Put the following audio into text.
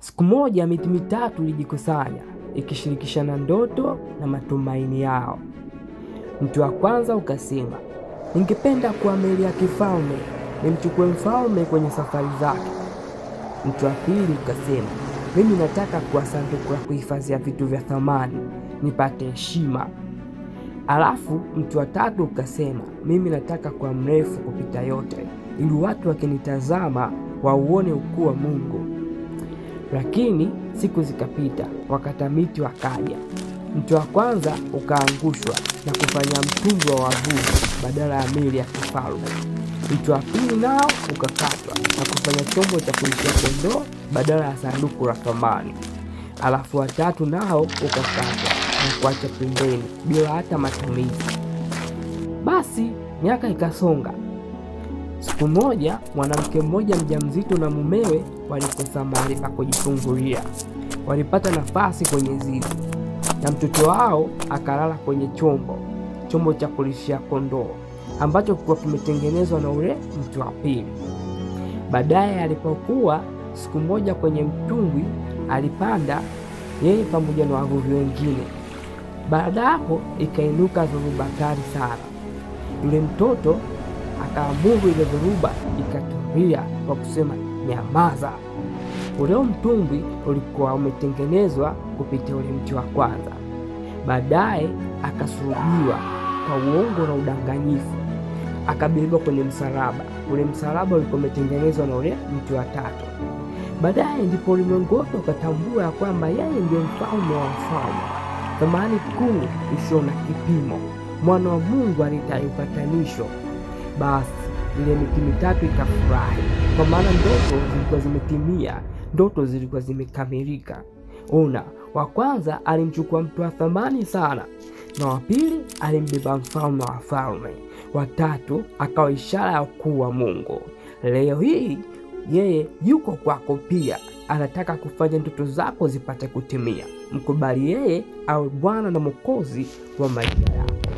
Siku moja miti mitatu ilijikusanya ikishirikishana ndoto na matumaini yao. Mti wa kwanza ukasema, ningependa kuwa meli ya kifalme, nimchukue mfalme kwenye safari zake. Mti wa pili ukasema, mimi nataka kuwa sanduku la kuhifadhia vitu vya thamani, nipate heshima. Alafu mti wa tatu ukasema, mimi nataka kuwa mrefu kupita yote, ili watu wakinitazama wauone ukuu wa Mungu. Lakini siku zikapita, wakata miti wakaja. Mti wa kwanza ukaangushwa na kufanya mtumbwi wa wavuvi badala ya meli ya kifalme. Mti wa pili nao ukakatwa na kufanya chombo cha kulishia kondoo badala ya sanduku la thamani. Alafu wa tatu nao ukakatwa na kuacha pembeni bila hata matumizi. Basi miaka ikasonga. Siku moja mwanamke mmoja mjamzito na mumewe walikosa mahali pa kujifungulia. Walipata nafasi kwenye zizi, na mtoto wao akalala kwenye chombo cha kulishia kondoo ambacho kilikuwa kimetengenezwa na ule mti wa pili. Baadaye alipokuwa siku moja kwenye mtumbwi, alipanda yeye pamoja na wavuvi wengine. Baada hapo ikainuka dhoruba kali sana. Yule mtoto akaamuru ile dhoruba ikatulia kwa kusema, nyamaza. Ule mtumbwi ulikuwa umetengenezwa kupitia ule mti wa kwanza. Baadaye akasulubiwa kwa uongo na udanganyifu, akabebwa kwenye msalaba. Ule msalaba ulikuwa umetengenezwa na ule mti wa tatu. Baadaye ndipo ulimwengu wote ukatambua ya kwamba yeye ndiye mfalme wa wafalme, thamani kuu isiyo na kipimo, mwana wa Mungu alitaye upatanisho. Basi ile miti mitatu ikafurahi, kwa maana ndoto zilikuwa zimetimia, ndoto zilikuwa zimekamilika. Ona, wa kwanza alimchukua mtu wa thamani sana, na wa pili alimbeba mfalme wa wafalme, wa tatu akawa ishara ya ukuu wa Mungu. Leo hii yeye yuko kwako pia, anataka kufanya ndoto zako zipate kutimia. Mkubali yeye awe Bwana na Mwokozi wa maisha yako.